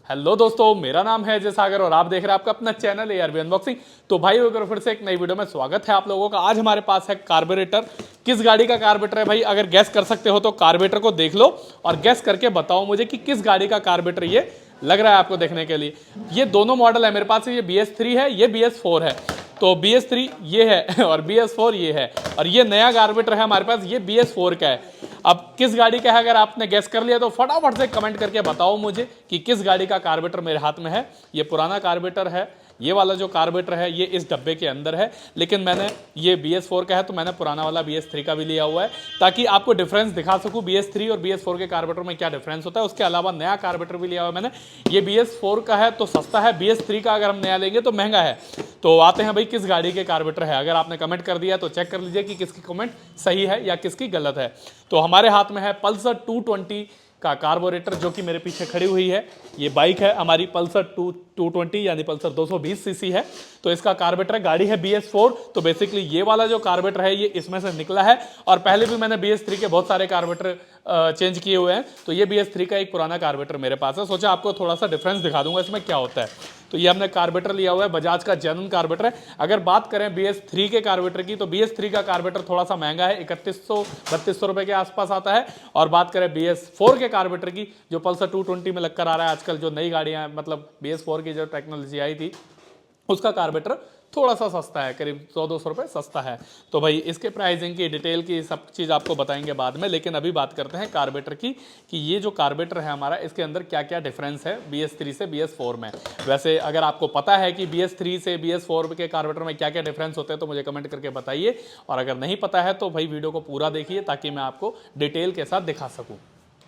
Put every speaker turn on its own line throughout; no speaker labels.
Hello दोस्तों, मेरा नाम है अजय सागर और आप देख रहे हैं आपका अपना चैनल एआरबी अनबॉक्सिंग। तो भाई अगर फिर से एक नई वीडियो में स्वागत है आप लोगों का। आज हमारे पास है कार्बोरेटर। किस गाड़ी का कार्बोरेटर है भाई? अगर गैस कर सकते हो तो कार्बोरेटर को देख लो और गैस करके बताओ मुझे कि किस गाड़ी का कार्बोरेटर ये लग रहा है आपको देखने के लिए। ये दोनों मॉडल है मेरे पास, ये BS3 है, ये BS4 है। तो BS3 ये है और BS4 ये है और ये नया कार्बोरेटर है हमारे पास, ये BS4 का है। अब किस गाड़ी का है अगर आपने गैस कर लिया तो फटाफट से कमेंट करके बताओ मुझे कि किस गाड़ी का कार्बोरेटर मेरे हाथ में है। ये पुराना कार्बोरेटर है, ये वाला जो कार्बोरेटर है ये इस डब्बे के अंदर है, लेकिन मैंने ये BS4 का है तो मैंने पुराना वाला BS3 का भी लिया हुआ है ताकि आपको डिफरेंस दिखा सकूं BS3 और BS4 के कार्बोरेटर में क्या डिफरेंस होता है। उसके अलावा नया कार्बोरेटर भी लिया हुआ है मैंने। ये BS4 का है तो सस्ता है, BS3 का अगर हम नया लेंगे तो महंगा है। तो आते हैं भाई किस गाड़ी के कार्बोरेटर है। अगर आपने कमेंट कर दिया तो चेक कर लीजिए कि किसकी कमेंट सही है या किसकी गलत है। तो हमारे हाथ में है पल्सर 220 का कार्बोरेटर जो कि मेरे पीछे खड़ी हुई है। ये बाइक है हमारी पल्सर 220 यानी पल्सर 220 सीसी है। तो इसका कार्बोरेटर गाड़ी है BS4। तो ये वाला जो कार्बोरेटर है ये इसमें से निकला है और पहले भी मैंने BS3 के बहुत सारे कार्बोरेटर चेंज किए हुए हैं। तो ये BS3 का एक पुराना कार्बोरेटर मेरे पास है। सोचा आपको थोड़ा सा डिफरेंस दिखा दूंगा इसमें क्या होता है। तो ये हमने कार्बोरेटर लिया हुआ है, बजाज का जेन्युइन कार्बोरेटर है। अगर बात करें BS3 के कार्बोरेटर की तो BS3 का कार्बोरेटर थोड़ा सा महंगा है, 3100-3200 रुपए के आसपास आता है। और बात करें BS4 के कार्बोरेटर की जो पल्सर 220 में लगकर आ रहा है आजकल, जो नई गाड़ियां मतलब BS4 की जो टेक्नोलॉजी आई थी उसका कार्बोरेटर थोड़ा सा सस्ता है, करीब 100-200 रुपए सस्ता है। तो भाई इसके प्राइसिंग की डिटेल की सब चीज़ आपको बताएंगे बाद में, लेकिन अभी बात करते हैं कार्बोरेटर की कि ये जो कार्बोरेटर है हमारा इसके अंदर क्या क्या डिफरेंस है BS3 से BS4 में। वैसे अगर आपको पता है कि BS3 से BS4 के कार्बोरेटर में क्या क्या डिफरेंस होते हैं तो मुझे कमेंट करके बताइए, और अगर नहीं पता है तो भाई वीडियो को पूरा देखिए ताकि मैं आपको डिटेल के साथ दिखा सकूँ।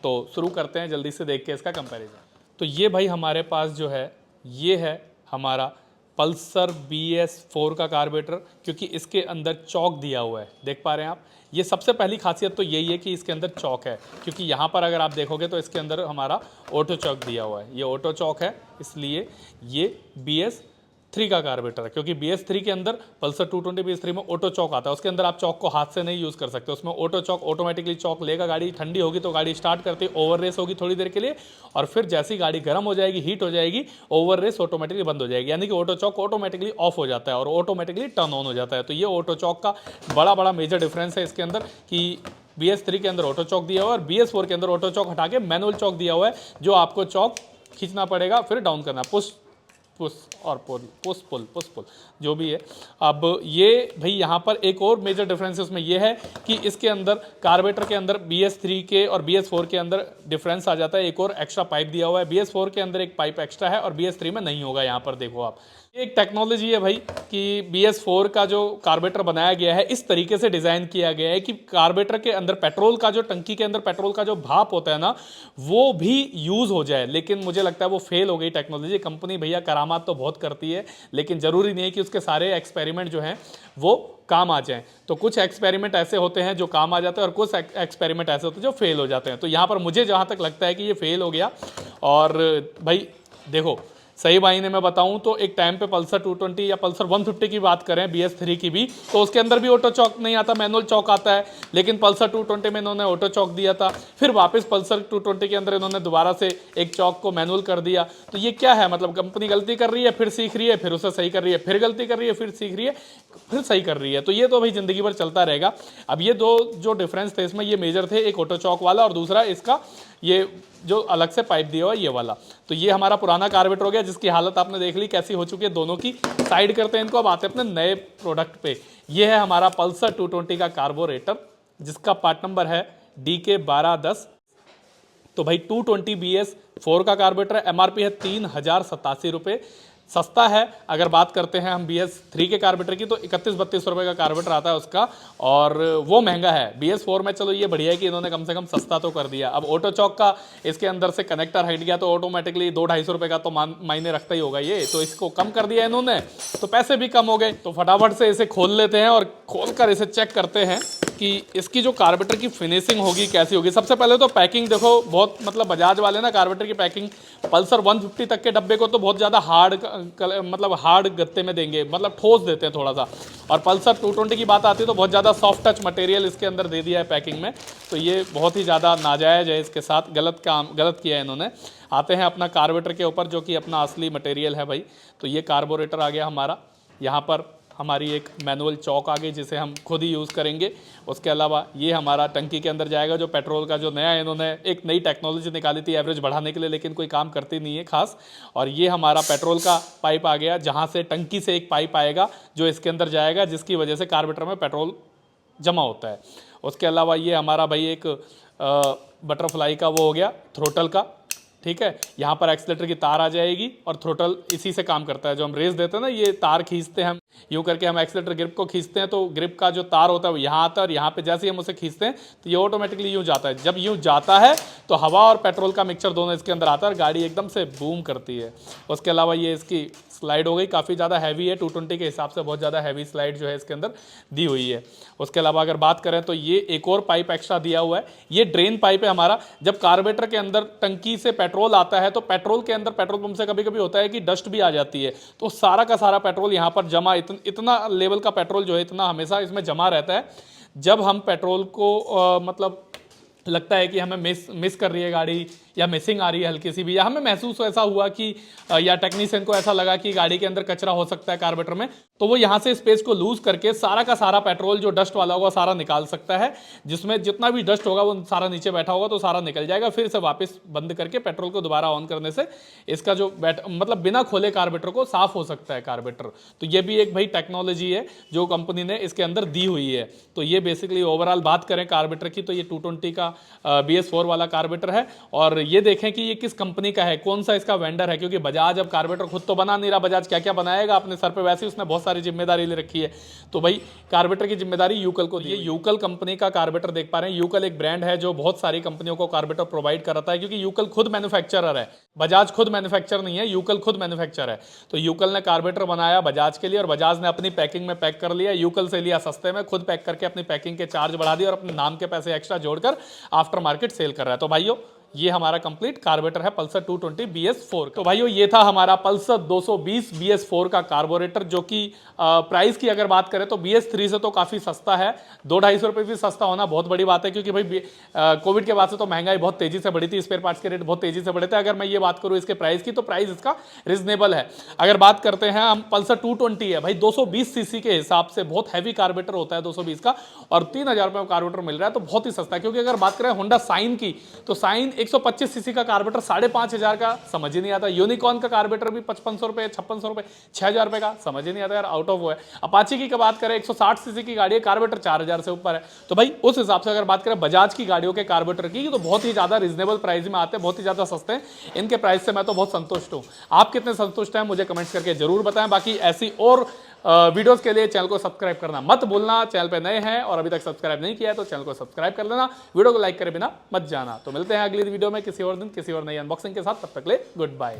तो शुरू करते हैं जल्दी से देख के इसका कंपेरिजन। तो ये भाई हमारे पास जो है ये है हमारा पल्सर BS4 का कार्बोरेटर, क्योंकि इसके अंदर चौक दिया हुआ है, देख पा रहे हैं आप। ये सबसे पहली खासियत तो यही है कि इसके अंदर चौक है, क्योंकि यहाँ पर अगर आप देखोगे तो इसके अंदर हमारा ऑटो चौक दिया हुआ है। ये ऑटो चौक है, इसलिए ये BS3 का कार्बोरेटर है। क्योंकि BS3 के अंदर पल्सर 220 BS3 में ऑटो चौक आता है, उसके अंदर आप चौक को हाथ से नहीं यूज़ कर सकते। उसमें ऑटो चौक ऑटोमेटिकली चौक लेगा, गाड़ी ठंडी होगी तो गाड़ी स्टार्ट करती, ओवर रेस होगी थोड़ी देर के लिए, और फिर जैसी गाड़ी गर्म हो जाएगी, हीट हो जाएगी, ओवर रेस ऑटोमेटिकली बंद हो जाएगी, यानी कि ऑटो चौक ऑटोमेटिकली ऑफ हो जाता है और ऑटोमेटिकली टर्न ऑन हो जाता है। तो ये ऑटो चौक का बड़ा बड़ा मेजर डिफरेंस है इसके अंदर कि BS3 के अंदर ऑटो चौक दिया हुआ है और BS4 के अंदर ऑटो चौक हटा के मैनुअल चौक दिया हुआ है, जो आपको चौक खींचना पड़ेगा फिर डाउन करना, पुश पुश और पुल, पुश पुल पुश पुल जो भी है। अब ये भाई यहाँ पर एक और मेजर डिफरेंस इसमें ये है कि इसके अंदर कार्बोरेटर के अंदर BS3 के और BS4 के अंदर डिफरेंस आ जाता है। एक और एक्स्ट्रा पाइप दिया हुआ है, BS4 के अंदर एक पाइप एक्स्ट्रा है और BS3 में नहीं होगा। यहाँ पर देखो आप, ये एक टेक्नोलॉजी है भाई कि BS4 का जो कार्बोरेटर बनाया गया है इस तरीके से डिज़ाइन किया गया है कि कार्बोरेटर के अंदर पेट्रोल का जो टंकी के अंदर पेट्रोल का जो भाप होता है ना वो भी यूज़ हो जाए। लेकिन मुझे लगता है वो फेल हो गई टेक्नोलॉजी। कंपनी भैया करामात तो बहुत करती है, लेकिन ज़रूरी नहीं है कि उसके सारे एक्सपेरिमेंट जो हैं वो काम आ जाएं। तो कुछ एक्सपेरिमेंट ऐसे होते हैं जो काम आ जाते हैं और कुछ एक्सपेरिमेंट ऐसे होते हैं जो फेल हो जाते हैं। तो यहाँ पर मुझे जहाँ तक लगता है कि ये फेल हो गया। और भाई देखो, सही मायने में बताऊं तो एक टाइम पे पल्सर 220 या पल्सर 150 की बात करें BS3 की भी, तो उसके अंदर भी ऑटो चौक नहीं आता, मैनुअल चौक आता है। लेकिन पल्सर 220 में इन्होंने ऑटो चौक दिया था, फिर वापस पल्सर 220 के अंदर इन्होंने दोबारा से एक चौक को मैनुअल कर दिया। तो ये क्या है, मतलब कंपनी गलती कर रही है फिर सीख रही है, फिर उसे सही कर रही है, फिर गलती कर रही है, फिर सीख रही है, फिर सही कर रही है। तो ये तो भाई जिंदगी भर चलता रहेगा। अब ये दो जो डिफरेंस थे इसमें ये मेजर थे, एक ऑटो चौक वाला और दूसरा इसका ये जो अलग से पाइप दिया हुआ है ये वाला। तो ये हमारा पुराना कार्बोरेटर हो गया जिसकी हालत आपने देख ली कैसी हो चुकी है। दोनों की साइड करते हैं इनको, अब आते हैं अपने नए प्रोडक्ट पे। ये है हमारा पल्सर 220 का कार्बोरेटर जिसका पार्ट नंबर है DK1210। तो भाई 220 BS4 का कार्बोरेटर है, MRP है 3087 रुपये, सस्ता है। अगर बात करते हैं हम BS3 के कार्बोरेटर की तो 31-32 रुपये का कार्बोरेटर आता है उसका, और वो महंगा है। BS4 में चलो ये बढ़िया है कि इन्होंने कम से कम सस्ता तो कर दिया। अब ऑटो चौक का इसके अंदर से कनेक्टर हट गया तो ऑटोमेटिकली 200-250 रुपये का तो मायने रखता ही होगा ये, तो इसको कम कर दिया इन्होंने तो पैसे भी कम हो गए। तो फटाफट से इसे खोल लेते हैं और खोल कर इसे चेक करते हैं कि इसकी जो कार्बोरेटर की फिनिशिंग होगी कैसी होगी। सबसे पहले तो पैकिंग देखो, बहुत मतलब बजाज वाले ना कार्बोरेटर की पैकिंग पल्सर 150 तक के डब्बे को तो बहुत ज़्यादा हार्ड मतलब हार्ड गत्ते में देंगे, मतलब ठोस देते हैं थोड़ा सा। और पल्सर 220 की बात आती है तो बहुत ज़्यादा सॉफ्ट टच मटेरियल इसके अंदर दे दिया है पैकिंग में, तो ये बहुत ही ज़्यादा नाजायज़ है, इसके साथ गलत किया है इन्होंने। आते हैं अपना कार्बोरेटर के ऊपर जो कि अपना असली मटेरियल है भाई। तो ये कार्बोरेटर आ गया हमारा, यहाँ पर हमारी एक मैनुअल चौक आ गई जिसे हम खुद ही यूज़ करेंगे। उसके अलावा ये हमारा टंकी के अंदर जाएगा जो पेट्रोल का जो नया इन्होंने एक नई टेक्नोलॉजी निकाली थी एवरेज बढ़ाने के लिए, लेकिन कोई काम करती नहीं है खास। और ये हमारा पेट्रोल का पाइप आ गया जहाँ से टंकी से एक पाइप आएगा जो इसके अंदर जाएगा, जिसकी वजह से कार्बोरेटर में पेट्रोल जमा होता है। उसके अलावा ये हमारा भाई एक बटरफ्लाई का वो हो गया थ्रोटल का, ठीक है। यहाँ पर एक्सीलेटर की तार आ जाएगी और थ्रोटल इसी से काम करता है। जो हम रेस देते हैं ना, ये तार खींचते हैं हम यूँ करके, हम एक्सीलेटर ग्रिप को खींचते हैं तो ग्रिप का जो तार होता है वो यहाँ आता है और यहाँ पे जैसे ही हम उसे खींचते हैं तो ये ऑटोमेटिकली यूँ जाता है। जब यूँ जाता है तो हवा और पेट्रोल का मिक्सचर दोनों इसके अंदर आता है और गाड़ी एकदम से बूम करती है। उसके अलावा ये इसकी स्लाइड हो गई, काफ़ी ज़्यादा हैवी है, 220 के हिसाब से बहुत ज़्यादा हैवी स्लाइड जो है इसके अंदर दी हुई है। उसके अलावा अगर बात करें तो ये एक और पाइप एक्स्ट्रा दिया हुआ है, ये ड्रेन पाइप है हमारा। जब कार्बोरेटर के अंदर टंकी से पेट्रोल आता है तो पेट्रोल के अंदर पेट्रोल पंप से कभी कभी होता है कि डस्ट भी आ जाती है, तो सारा का सारा पेट्रोल यहाँ पर जमा, इतना लेवल का पेट्रोल जो है इतना हमेशा इसमें जमा रहता है। जब हम पेट्रोल को मतलब लगता है कि हमें मिस कर रही है गाड़ी या मिसिंग आ रही है हल्की सी भी, या हमें महसूस ऐसा हुआ कि या टेक्नीशियन को ऐसा लगा कि गाड़ी के अंदर कचरा हो सकता है कार्बोरेटर में, तो वो यहाँ से स्पेस को लूज करके सारा का सारा पेट्रोल जो डस्ट वाला होगा सारा निकाल सकता है। जिसमें जितना भी डस्ट होगा वो सारा नीचे बैठा होगा तो सारा निकल जाएगा। फिर से वापस बंद करके पेट्रोल को दोबारा ऑन करने से इसका जो मतलब बिना खोले कार्बोरेटर को साफ हो सकता है कार्बोरेटर। तो ये भी एक भाई टेक्नोलॉजी है जो कंपनी ने इसके अंदर दी हुई है। तो ये बेसिकली ओवरऑल बात करें कार्बोरेटर की तो ये 220 का BS4 वाला कार्बोरेटर है। और ये देखें कि ये किस कंपनी का है, कौन सा इसका वेंडर है, क्योंकि बजाज अब कार्बोरेटर खुद तो बना नहीं रहा, बजाज क्या क्या बनाएगा अपने सर पे, वैसे ही उसने बहुत सारी जिम्मेदारी ले रखी है। तो भाई कार्बोरेटर की जिम्मेदारी यूकल को दी। ये यूकल कंपनी का कार्बोरेटर देख पा रहे हैं। यूकल एक ब्रांड है जो बहुत सारी कंपनियों को कार्बोरेटर प्रोवाइड कराता है, क्योंकि यूकल खुद मैन्युफैक्चरर है, बजाज खुद मैन्युफैक्चर नहीं है, यूकल खुद मैन्युफैक्चर है। तो यूकल ने कार्बोरेटर बनाया बजाज के लिए और बजाज ने अपनी पैकिंग में पैक कर लिया, यूकल से लिया सस्ते में, खुद पैक करके अपनी पैकिंग के चार्ज बढ़ा दिए और अपने नाम के पैसे एक्स्ट्रा जोड़कर आफ्टर मार्केट सेल कर रहा है। तो भाइयों ये हमारा कंप्लीट कार्बोरेटर है पल्सर 220 BS4। तो भाइयों ये था हमारा पल्सर 220 BS4 का कार्बोरेटर, जो कि प्राइस की अगर बात करें तो BS3 से तो काफ़ी सस्ता है। 200-250 रुपये भी सस्ता होना बहुत बड़ी बात है, क्योंकि भाई कोविड के बाद से तो महंगाई बहुत तेज़ी से बढ़ी थी, स्पेयर पार्ट्स के रेट बहुत तेज़ी से बढ़े थे। अगर मैं ये बात करूँ इसके प्राइस की तो प्राइस इसका रिजनेबल है। अगर बात करते हैं हम पल्सर 220 है भाई 220 सीसी के हिसाब से बहुत हैवी कार्बोरेटर होता है 220 का, और 3000 रुपये में कार्बोरेटर मिल रहा है तो बहुत ही सस्ता है। क्योंकि अगर बात करें होंडा साइन की तो साइन 125 सीसी का कार्बोरेटर 5500 का समझ ही नहीं आता। यूनिकॉर्न का कार्बोरेटर भी 5500 रुपए 5600 रुपए 6000 रुपए का समझ ही नहीं आता यार, आउट ऑफ वो है। अपाची की बात करें 160 सीसी की गाड़ी है, कार्बोरेटर 4000 से ऊपर है। तो भाई उस हिसाब से अगर बात करें बजाज की गाड़ियों के कार्बोरेटर की तो बहुत ही ज्यादा रीजनेबल प्राइस में आते हैं, बहुत ही ज्यादा सस्ते हैं। इनके प्राइस से मैं तो बहुत संतुष्ट हूं। आप कितने संतुष्ट हैं मुझे कमेंट्स करके जरूर बताएं। बाकी ऐसी और वीडियोस के लिए चैनल को सब्सक्राइब करना मत भूलना। चैनल पे नए हैं और अभी तक सब्सक्राइब नहीं किया है तो चैनल को सब्सक्राइब कर लेना, वीडियो को लाइक करे बिना मत जाना। तो मिलते हैं अगली वीडियो में किसी और दिन किसी और नई अनबॉक्सिंग के साथ, तब तक ले गुड बाय।